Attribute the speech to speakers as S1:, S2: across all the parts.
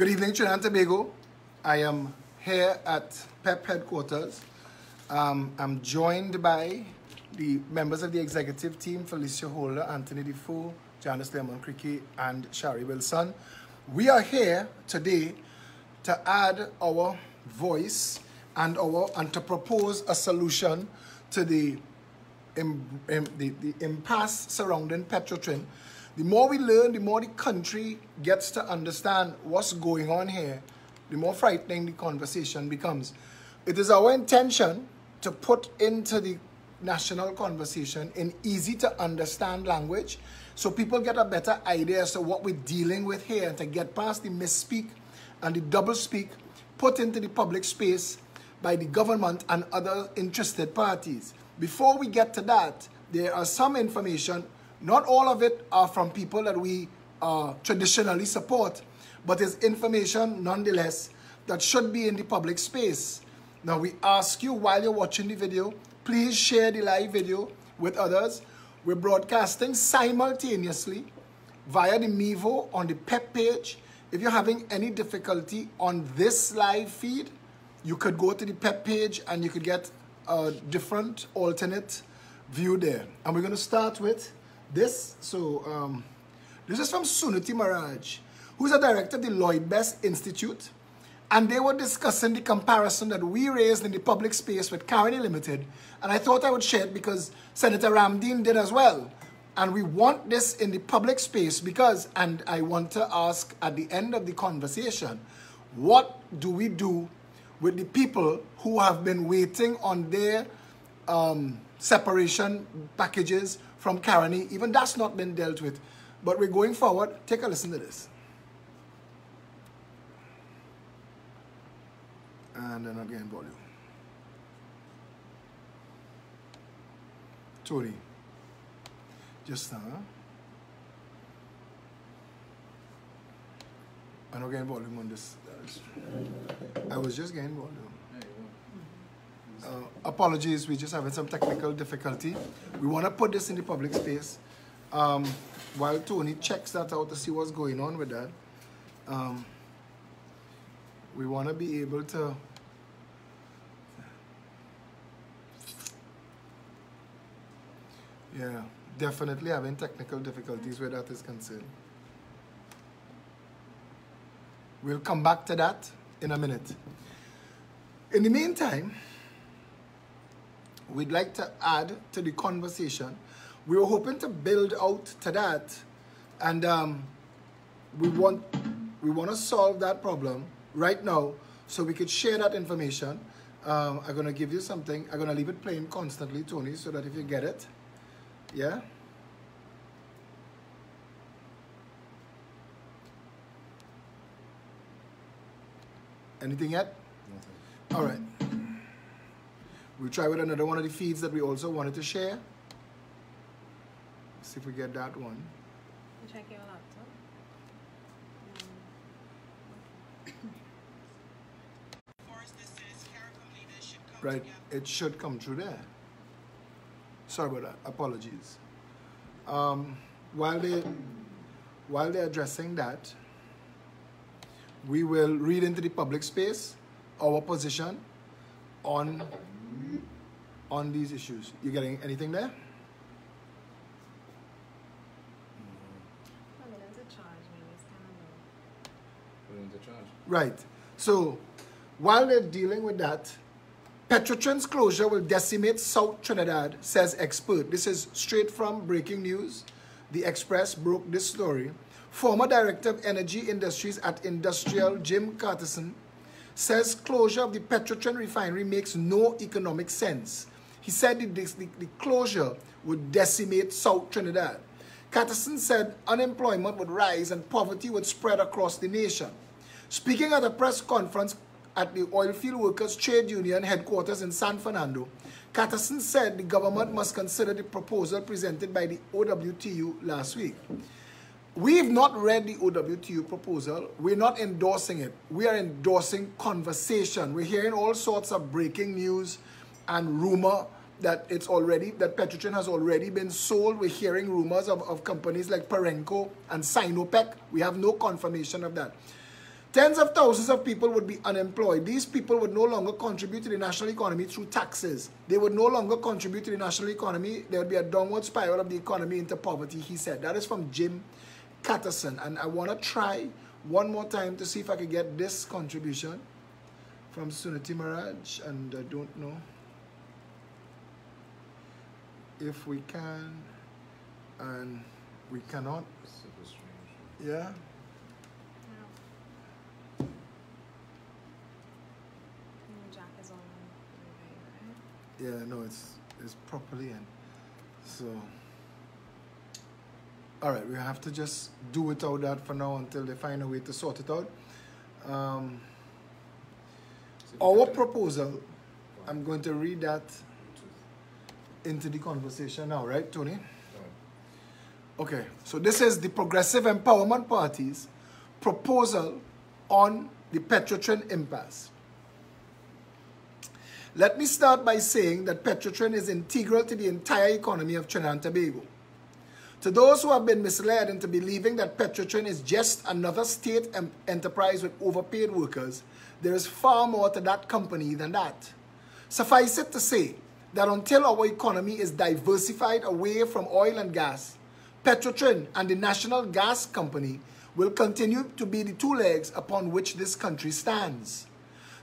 S1: Good evening, Trinidad and Tobago. I am here at PEP headquarters. I'm joined by the members of the executive team, Felicia Holder, Anthony Defoe, Janice Lemon-Cricky, and Shari Wilson. We are here today to add our voice and to propose a solution to the impasse surrounding PETROTRIN. The more we learn, the more the country gets to understand what's going on here, the more frightening the conversation becomes. It is our intention to put into the national conversation in easy to understand language so people get a better idea as to what we're dealing with here, and to get past the misspeak and the double speak put into the public space by the government and other interested parties. Before we get to that, there are some information. Not all of it are from people that we traditionally support, but it's information nonetheless that should be in the public space. Now we ask you, while you're watching the video, please share the live video with others. We're broadcasting simultaneously via the Mevo on the PEP page. If you're having any difficulty on this live feed, you could go to the PEP page and you could get a different alternate view there. And we're going to start with this. So this is from Suniti Maraj, who's a director of the Lloyd Best Institute, and they were discussing the comparison that we raised in the public space with Caroni Limited, and I thought I would share it because Senator Ramdeen did as well. And we want this in the public space because, and I want to ask at the end of the conversation, what do we do with the people who have been waiting on their separation packages from Caroni? Even that's not been dealt with. But we're going forward. Take a listen to this. And then again, volume. Tony. Just now. And again, volume on this. I was just getting volume. Apologies, we're just having some technical difficulty. We want to put this in the public space. While Tony checks that out to see what's going on with that, we want to be able to definitely having technical difficulties where that is concerned. We'll come back to that in a minute. In the meantime, we'd like to add to the conversation. We were hoping to build out to that, and we want to solve that problem right now so we could share that information. I'm going to give you something. I'm going to leave it playing constantly, Tony, so that if you get it, yeah? Anything yet? Nothing. All right. We'll try with another one of the feeds that we also wanted to share. See if we get that one.
S2: Check your laptop.
S1: Right, it should come through there. Sorry about that. Apologies. While they're addressing that, we will read into the public space our position on these issues. You getting anything there? Right. So while they're dealing with that, PETROTRIN's closure will decimate South Trinidad, says expert. This is straight from breaking news. The Express broke this story. Former Director of Energy Industries at Industrial, Jim Carterson, says closure of the PETROTRIN refinery makes no economic sense. He said the closure would decimate South Trinidad. Carterson said unemployment would rise and poverty would spread across the nation. Speaking at a press conference at the Oilfield Workers Trade Union headquarters in San Fernando, Carterson said the government must consider the proposal presented by the OWTU last week. We've not read the OWTU proposal. We're not endorsing it. We are endorsing conversation. We're hearing all sorts of breaking news and rumor that that PETROTRIN has already been sold. We're hearing rumors of companies like Perenco and Sinopec. We have no confirmation of that. Tens of thousands of people would be unemployed. These people would no longer contribute to the national economy through taxes. They would no longer contribute to the national economy. There would be a downward spiral of the economy into poverty, he said. That is from Jim Catterson. And I want to try one more time to see if I can get this contribution from Suniti Maraj. And I don't know if we can, and we cannot. Yeah. Yeah, no, it's properly in. So, all right, we have to just do without that for now until they find a way to sort it out. Our proposal, I'm going to read that into the conversation now, right, Tony? Okay, so this is the Progressive Empowerment Party's proposal on the PETROTRIN impasse. Let me start by saying that PETROTRIN is integral to the entire economy of Trinidad and Tobago. To those who have been misled into believing that PETROTRIN is just another state enterprise with overpaid workers, there is far more to that company than that. Suffice it to say that until our economy is diversified away from oil and gas, PETROTRIN and the National Gas Company will continue to be the two legs upon which this country stands.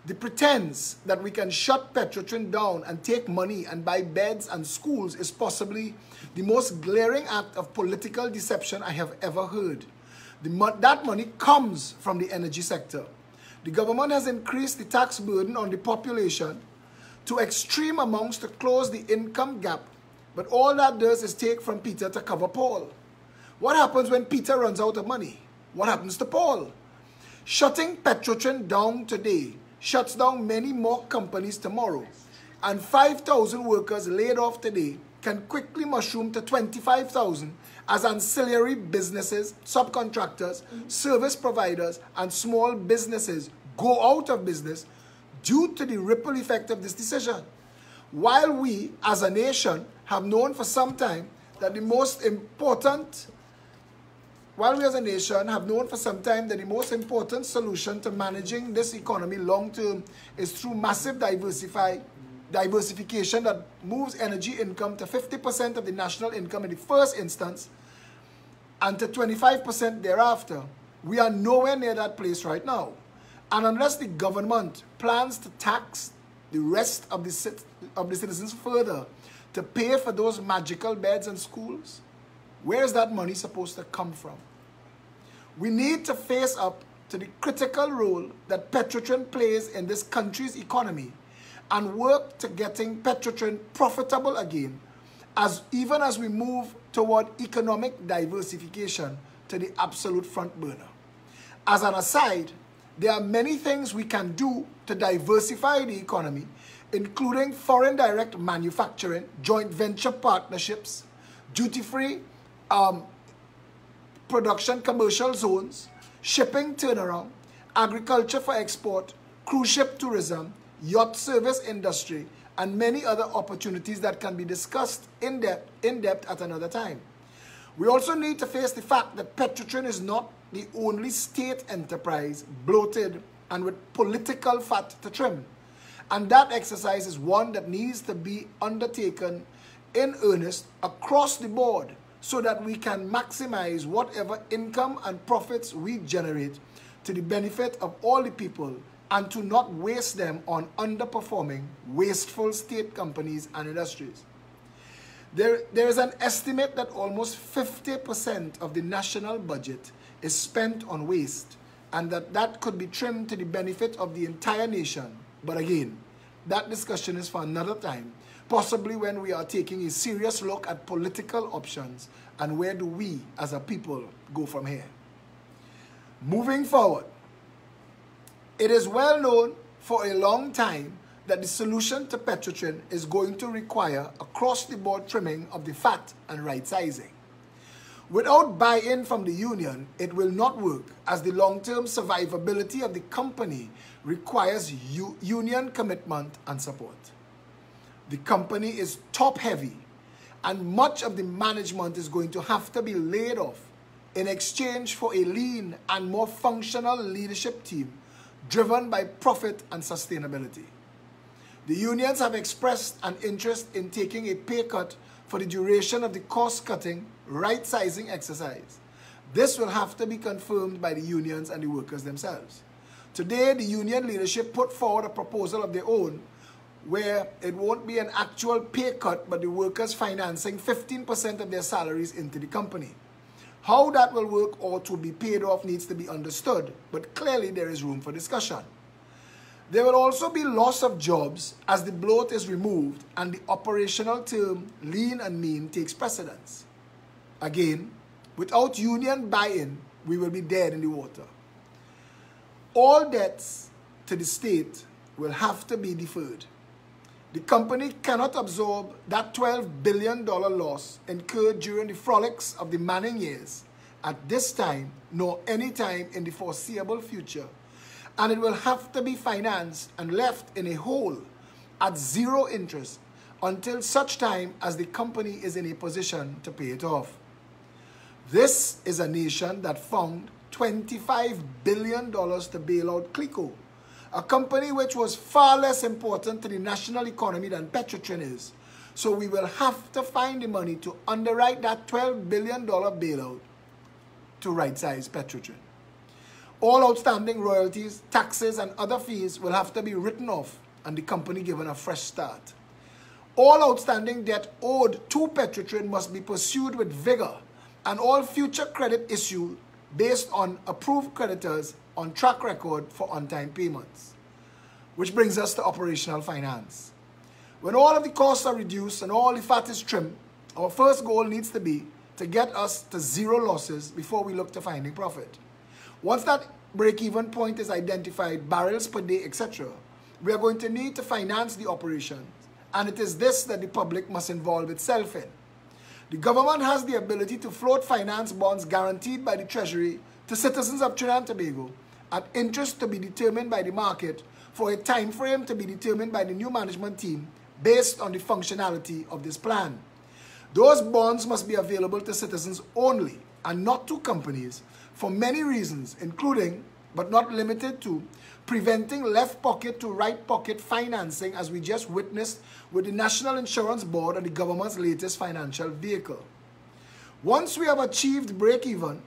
S1: The pretense that we can shut PETROTRIN down and take money and buy beds and schools is possibly the most glaring act of political deception I have ever heard. That money comes from the energy sector. The government has increased the tax burden on the population to extreme amounts to close the income gap, but all that does is take from Peter to cover Paul. What happens when Peter runs out of money? What happens to Paul? Shutting PETROTRIN down today shuts down many more companies tomorrow, and 5,000 workers laid off today can quickly mushroom to 25,000 as ancillary businesses, subcontractors, service providers, and small businesses go out of business due to the ripple effect of this decision. While we, as a nation, have known for some time that the most important solution to managing this economy long term is through massive diversification that moves energy income to 50% of the national income in the first instance and to 25% thereafter. We are nowhere near that place right now. And unless the government plans to tax the rest of the citizens further to pay for those magical beds and schools, where is that money supposed to come from? We need to face up to the critical role that PETROTRIN plays in this country's economy and work to getting PETROTRIN profitable again, even as we move toward economic diversification to the absolute front burner. As an aside, there are many things we can do to diversify the economy, including foreign direct manufacturing, joint venture partnerships, duty-free production commercial zones, shipping turnaround, agriculture for export, cruise ship tourism, yacht service industry, and many other opportunities that can be discussed in depth at another time. We also need to face the fact that PETROTRIN is not the only state enterprise bloated and with political fat to trim. And that exercise is one that needs to be undertaken in earnest across the board, so that we can maximize whatever income and profits we generate to the benefit of all the people and to not waste them on underperforming, wasteful state companies and industries. There is an estimate that almost 50% of the national budget is spent on waste, and that could be trimmed to the benefit of the entire nation. But again, that discussion is for another time, possibly when we are taking a serious look at political options and where do we as a people go from here. Moving forward, it is well known for a long time that the solution to PETROTRIN is going to require across-the-board trimming of the fat and right-sizing. Without buy-in from the union, it will not work, as the long-term survivability of the company requires union commitment and support. The company is top-heavy, and much of the management is going to have to be laid off in exchange for a lean and more functional leadership team driven by profit and sustainability. The unions have expressed an interest in taking a pay cut for the duration of the cost-cutting, right-sizing exercise. This will have to be confirmed by the unions and the workers themselves. Today, the union leadership put forward a proposal of their own where it won't be an actual pay cut, but the workers financing 15% of their salaries into the company. How that will work or to be paid off needs to be understood, but clearly there is room for discussion. There will also be loss of jobs as the bloat is removed and the operational term lean and mean takes precedence. Again, without union buy-in, we will be dead in the water. All debts to the state will have to be deferred. The company cannot absorb that $12 billion loss incurred during the frolics of the Manning years at this time nor any time in the foreseeable future, and it will have to be financed and left in a hole at zero interest until such time as the company is in a position to pay it off. This is a nation that found $25 billion to bail out Clico, a company which was far less important to the national economy than PETROTRIN is. So we will have to find the money to underwrite that $12 billion bailout to right-size PETROTRIN. All outstanding royalties, taxes, and other fees will have to be written off and the company given a fresh start. All outstanding debt owed to PETROTRIN must be pursued with vigor, and all future credit issued based on approved creditors on track record for on-time payments. Which brings us to operational finance. When all of the costs are reduced and all the fat is trimmed, our first goal needs to be to get us to zero losses before we look to finding profit. Once that break-even point is identified, barrels per day, etc., we are going to need to finance the operations, and it is this that the public must involve itself in. The government has the ability to float finance bonds guaranteed by the Treasury to citizens of Trinidad and Tobago at interest to be determined by the market for a time frame to be determined by the new management team based on the functionality of this plan. Those bonds must be available to citizens only and not to companies for many reasons, including, but not limited to, preventing left pocket to right pocket financing, as we just witnessed with the National Insurance Board and the government's latest financial vehicle. Once we have achieved break-even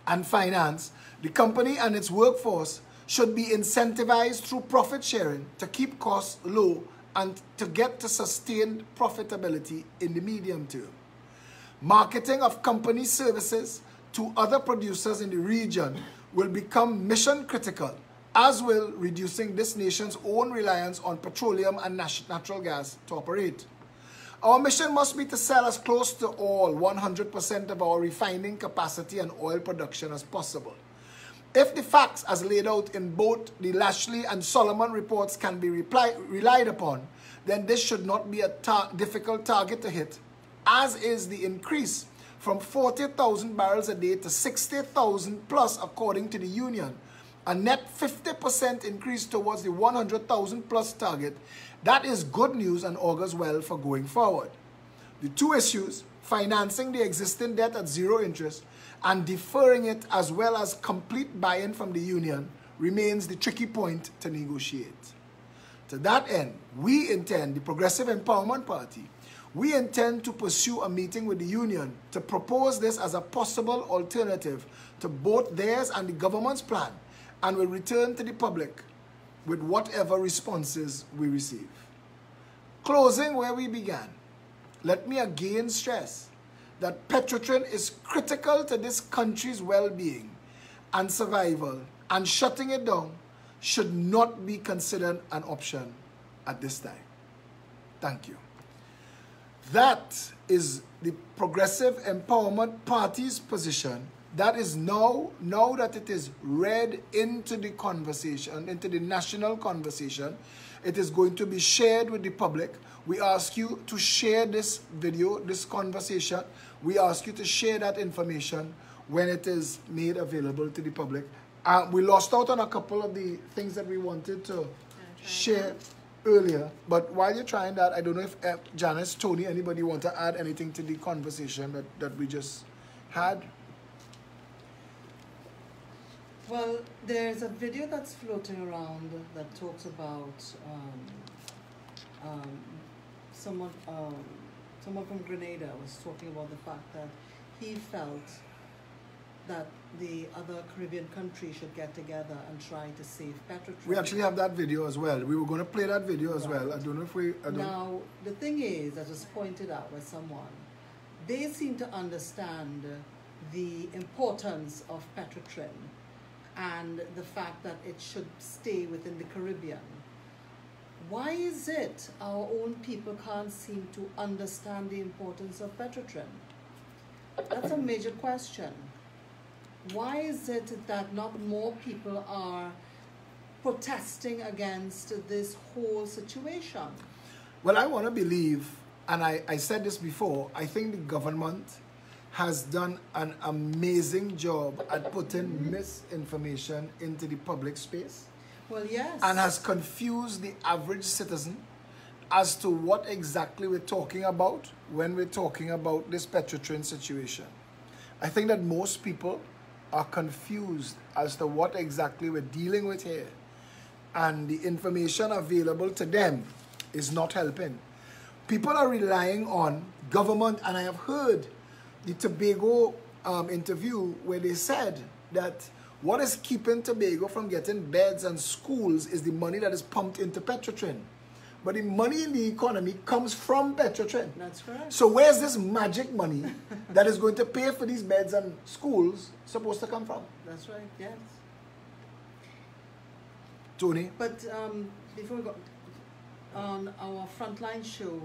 S1: and finance, the company and its workforce should be incentivized through profit sharing to keep costs low and to get to sustained profitability in the medium term. Marketing of company services to other producers in the region will become mission critical, as will reducing this nation's own reliance on petroleum and natural gas to operate. Our mission must be to sell as close to all 100% of our refining capacity and oil production as possible. If the facts as laid out in both the Lashley and Solomon reports can be relied upon, then this should not be a difficult target to hit, as is the increase from 40,000 barrels a day to 60,000 plus according to the union, a net 50% increase towards the 100,000 plus target. That is good news and augurs well for going forward. The two issues, financing the existing debt at zero interest and deferring it as well as complete buy-in from the union, remains the tricky point to negotiate. To that end, we intend, the Progressive Empowerment Party, we intend to pursue a meeting with the union to propose this as a possible alternative to both theirs and the government's plan, and will return to the public with whatever responses we receive. Closing where we began, let me again stress that PETROTRIN is critical to this country's well-being and survival, and shutting it down should not be considered an option at this time. Thank you. That is the Progressive Empowerment Party's position. That is now that it is read into the conversation, into the national conversation, it is going to be shared with the public. We ask you to share this video, this conversation. We ask you to share that information when it is made available to the public. We lost out on a couple of the things that we wanted to share earlier, but while you're trying that, I don't know if Janice, Tony, anybody want to add anything to the conversation that we just had?
S3: Well, there's a video that's floating around that talks about someone from Grenada was talking about the fact that he felt that the other Caribbean countries should get together and try to save PETROTRIN.
S1: We actually have that video as well. We were going to play that video as well. I don't know if we...
S3: Now, the thing is, as was pointed out by someone, they seem to understand the importance of PETROTRIN and the fact that it should stay within the Caribbean. Why is it our own people can't seem to understand the importance of PETROTRIN? That's a major question. Why is it that not more people are protesting against this whole situation?
S1: Well, I want to believe, and I said this before, I think the government has done an amazing job at putting misinformation into the public space.
S3: Well, yes.
S1: And has confused the average citizen as to what exactly we're talking about when we're talking about this PETROTRIN situation. I think that most people are confused as to what exactly we're dealing with here. And the information available to them is not helping. People are relying on government, and I have heard the Tobago interview where they said that what is keeping Tobago from getting beds and schools is the money that is pumped into PETROTRIN. But the money in the economy comes from PETROTRIN.
S3: That's correct.
S1: So where's this magic money that is going to pay for these beds and schools supposed to come from?
S3: That's right, yes.
S1: Tony?
S3: But before we go, on our frontline show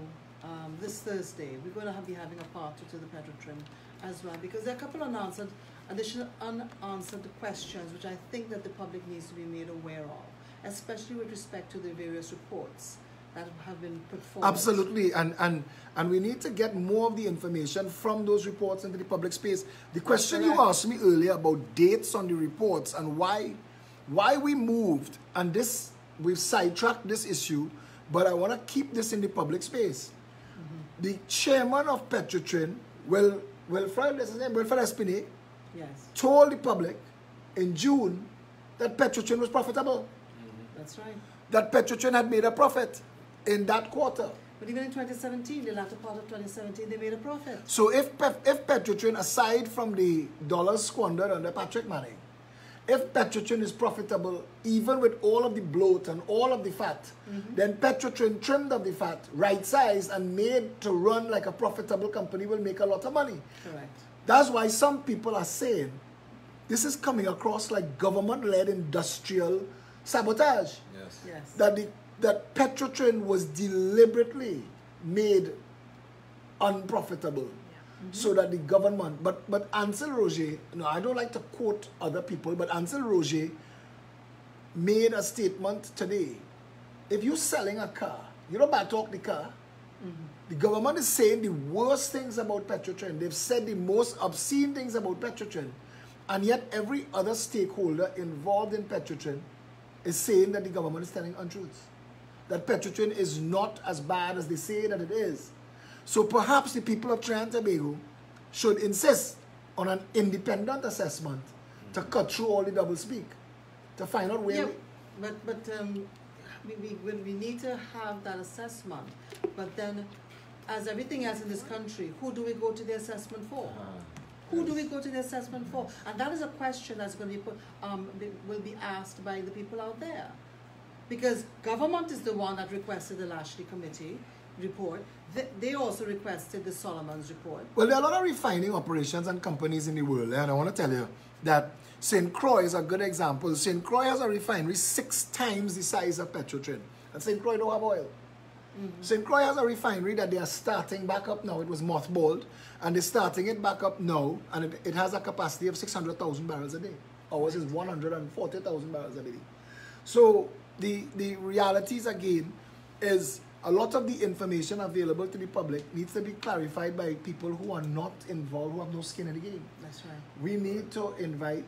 S3: this Thursday, we're going to be having a part two to the PETROTRIN as well, because there are a couple of additional unanswered questions which I think that the public needs to be made aware of, especially with respect to the various reports that have been put forward.
S1: Absolutely, and we need to get more of the information from those reports into the public space. The question you asked me earlier about dates on the reports and why we moved, and this, we've sidetracked this issue, but I want to keep this in the public space. The chairman of PETROTRIN, Wilfred Espinay,
S3: yes,
S1: told the public in June that PETROTRIN was profitable.
S3: That's right.
S1: That PETROTRIN had made a profit in that quarter.
S3: But even in 2017, the latter part of 2017, they made a profit.
S1: So if PETROTRIN, aside from the dollars squandered under Patrick Manning, if PETROTRIN is profitable, even with all of the bloat and all of the fat, then PETROTRIN trimmed up the fat, right-sized, and made to run like a profitable company will make a lot of money.
S3: Correct.
S1: That's why some people are saying this is coming across like government-led industrial sabotage.
S4: Yes.
S3: Yes.
S1: That PETROTRIN was deliberately made unprofitable. So that the government, but Ansel Roger, no, I don't like to quote other people, but Ansel Roger made a statement today. If you're selling a car, you don't buy talk the car. The government is saying the worst things about PETROTRIN. They've said the most obscene things about PETROTRIN. And yet every other stakeholder involved in PETROTRIN is saying that the government is telling untruths. That PETROTRIN is not as bad as they say that it is. So perhaps the people of Trinidad and Tobago should insist on an independent assessment to cut through all the doublespeak, to find out where
S3: we need to have that assessment. But then, as everything else in this country, who do we go to the assessment for? Who do we go to the assessment for? And that is a question that's going to be put, will be asked by the people out there. Because government is the one that requested the Lashley Committee report. They also requested the Solomon's report.
S1: Well, there are a lot of refining operations and companies in the world, and I want to tell you that St. Croix is a good example. St. Croix has a refinery 6 times the size of PETROTRIN, and St. Croix don't have oil. St. Croix has a refinery that they are starting back up now. It was mothballed, and they're starting it back up now, and it has a capacity of 600,000 barrels a day. Ours is 140,000 barrels a day. So the realities again is a lot of the information available to the public needs to be clarified by people who are not involved, who have no skin in the game.
S3: That's right.
S1: We need to invite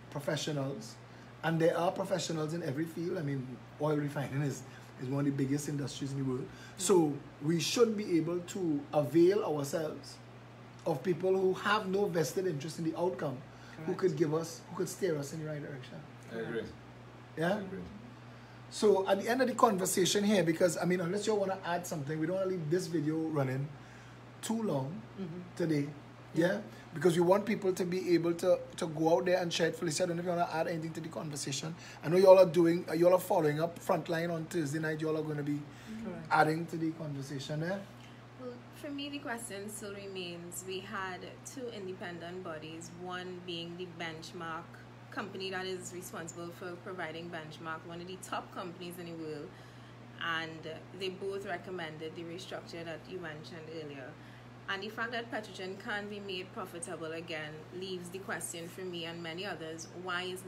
S1: professionals, and there are professionals in every field. I mean, oil refining is one of the biggest industries in the world. So we should be able to avail ourselves of people who have no vested interest in the outcome who could give us, who could steer us in the right direction.
S4: I agree.
S1: Yeah?
S4: I agree.
S1: So at the end of the conversation here, because I mean, unless you want to add something, we don't want to leave this video running too long today. Yeah? Because we want people to be able to go out there and share it. Felicia, I don't know if you want to add anything to the conversation. I know y'all are doing, y'all are following up Frontline on Thursday night. Y'all are going to be adding to the conversation there.
S2: Well, for me, the question still remains. We had two independent bodies, one being the benchmark company that is responsible for providing benchmark, one of the top companies in the world, and they both recommended the restructure that you mentioned earlier. And the fact that PETROTRIN can be made profitable again leaves the question for me and many others, why is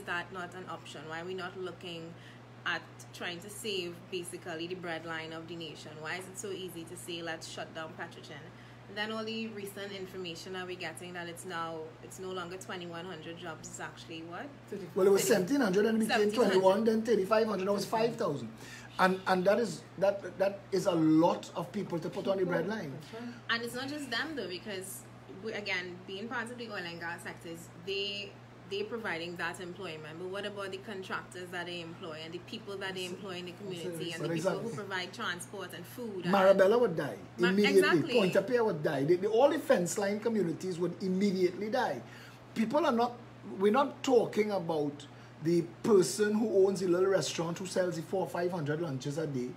S2: that not an option? Why are we not looking at trying to save basically the breadline of the nation? Why is it so easy to say let's shut down PETROTRIN? Then all the recent information that we're getting that it's no longer 2,100 jobs, it's actually what?
S1: Well, it was 1,700 and it became 21, then 3,500, now it's 5,000. And that is a lot of people to put on the breadline.
S2: And it's not just them though, because again, being part of the oil and gas sectors, they're providing that employment. But what about the contractors that they employ and the people that they employ in the community and the people who provide transport and food?
S1: Marabella would die immediately.
S2: Exactly.
S1: Point-a-Pierre would die. All the fence line communities would immediately die. People are not, we're not talking about the person who owns a little restaurant who sells the 400 or 500 lunches a day,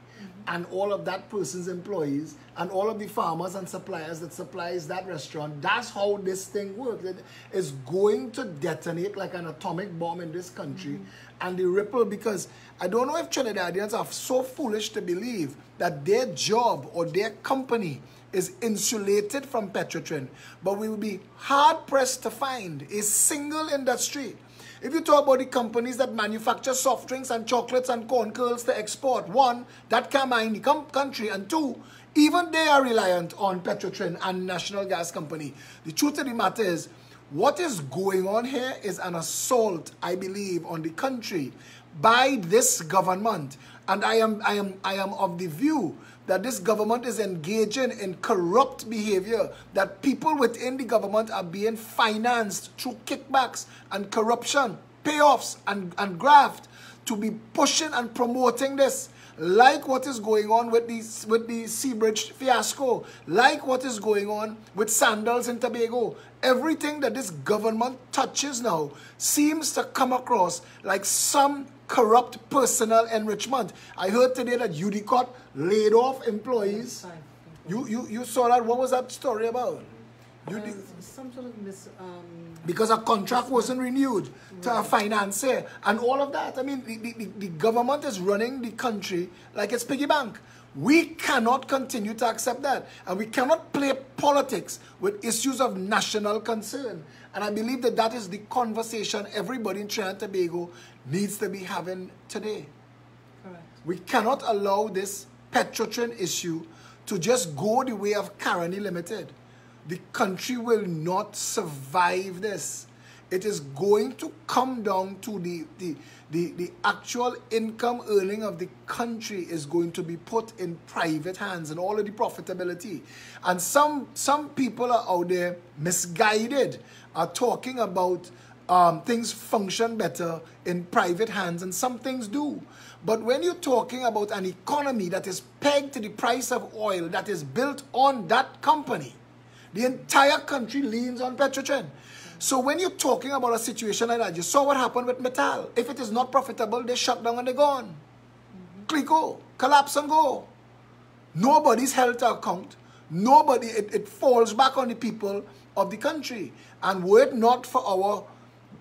S1: and all of that person's employees, and all of the farmers and suppliers that supplies that restaurant. That's how this thing works. It is going to detonate like an atomic bomb in this country, and the ripple, because I don't know if Trinidadians are so foolish to believe that their job or their company is insulated from PETROTRIN, but we will be hard-pressed to find a single industry. If you talk about the companies that manufacture soft drinks and chocolates and corn kernels to export, one, that can mine the country, and two, even they are reliant on PETROTRIN and National Gas Company. The truth of the matter is, what is going on here is an assault, I believe, on the country by this government. And I am of the view that this government is engaging in corrupt behavior, that people within the government are being financed through kickbacks and corruption, payoffs and graft to be pushing and promoting this, like what is going on with the Seabridge fiasco, like what is going on with Sandals in Tobago. Everything that this government touches now seems to come across like some corrupt personal enrichment. I heard today that UDCOT laid off employees. You saw that? What was that story about?
S3: Some sort of
S1: because a contract wasn't renewed to a financier and all of that. I mean, the government is running the country like it's piggy bank. We cannot continue to accept that. And we cannot play politics with issues of national concern. And I believe that that is the conversation everybody in Trinidad and Tobago needs to be having today.
S3: Correct.
S1: We cannot allow this PETROTRIN issue to just go the way of Caroni Limited. The country will not survive this. It is going to come down to the actual income earning of the country is going to be put in private hands and all of the profitability. And some people are out there misguided, are talking about things function better in private hands, and some things do. But when you're talking about an economy that is pegged to the price of oil that is built on that company, the entire country leans on PETROTRIN. So when you're talking about a situation like that, you saw what happened with Metal. If it is not profitable, they shut down and they're gone. Clico, collapse and go. Nobody's held to account. Nobody, it falls back on the people of the country. And were it not for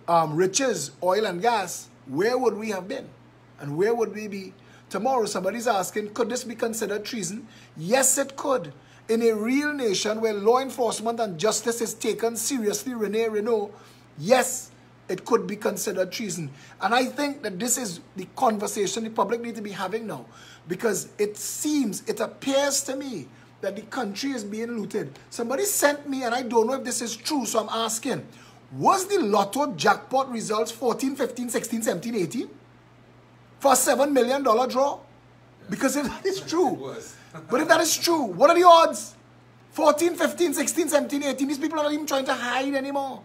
S1: our riches, oil and gas, where would we have been? And where would we be tomorrow? Somebody's asking, could this be considered treason? Yes, it could. In a real nation where law enforcement and justice is taken seriously, Renault, yes, it could be considered treason. And I think that this is the conversation the public need to be having now. Because it appears to me that the country is being looted. Somebody sent me, and I don't know if this is true, so I'm asking, was the lotto jackpot results 14, 15, 16, 17, 18? For a $7 million draw? Because if that is true, but if that is true, what are the odds? 14, 15, 16, 17, 18, these people are not even trying to hide anymore.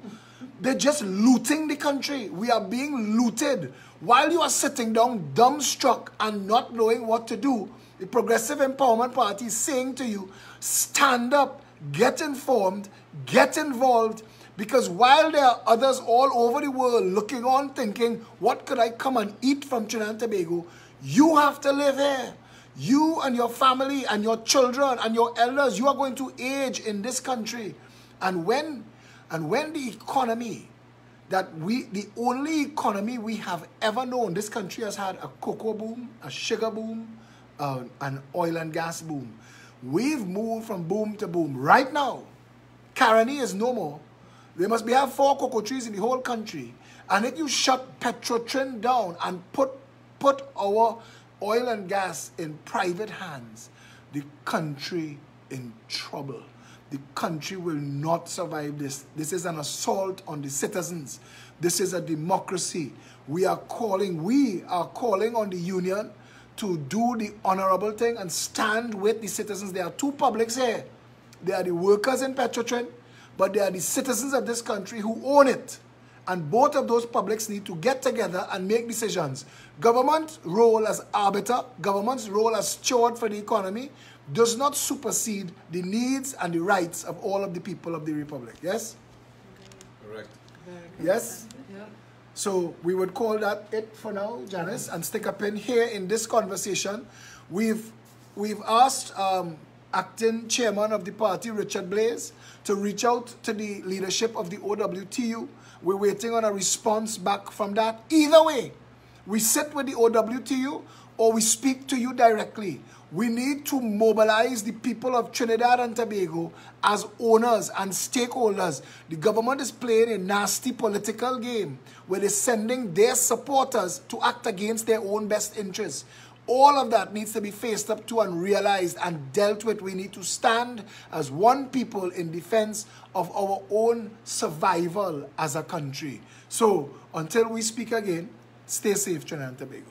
S1: They're just looting the country. We are being looted. While you are sitting down dumbstruck and not knowing what to do, the Progressive Empowerment Party is saying to you, stand up, get informed, get involved, because while there are others all over the world looking on thinking, what could I come and eat from Trinidad and Tobago? You have to live here. You and your family and your children and your elders, you are going to age in this country. And when the economy the only economy we have ever known, this country has had a cocoa boom, a sugar boom, an oil and gas boom. We've moved from boom to boom. Right now, Caroni is no more. There must have 4 cocoa trees in the whole country. And if you shut PETROTRIN down and put our oil and gas in private hands, the country in trouble. The country will not survive this. This is an assault on the citizens. This is a democracy. We are calling on the union to do the honorable thing and stand with the citizens. There are 2 publics here. There are the workers in PETROTRIN, but there are the citizens of this country who own it. And both of those publics need to get together and make decisions. Government's role as arbiter, government's role as steward for the economy, does not supersede the needs and the rights of all of the people of the Republic. Yes?
S4: Correct.
S1: Yes?
S3: Yeah.
S1: So we would call that it for now, Janice, and stick a pin here in this conversation. We've asked acting chairman of the party, Richard Blaze, to reach out to the leadership of the OWTU. We're waiting on a response back from that. Either way, we sit with the OWTU or we speak to you directly. We need to mobilize the people of Trinidad and Tobago as owners and stakeholders. The government is playing a nasty political game where they're sending their supporters to act against their own best interests. All of that needs to be faced up to and realized and dealt with. We need to stand as one people in defense of our own survival as a country. So, until we speak again, stay safe, Trinidad and Tobago.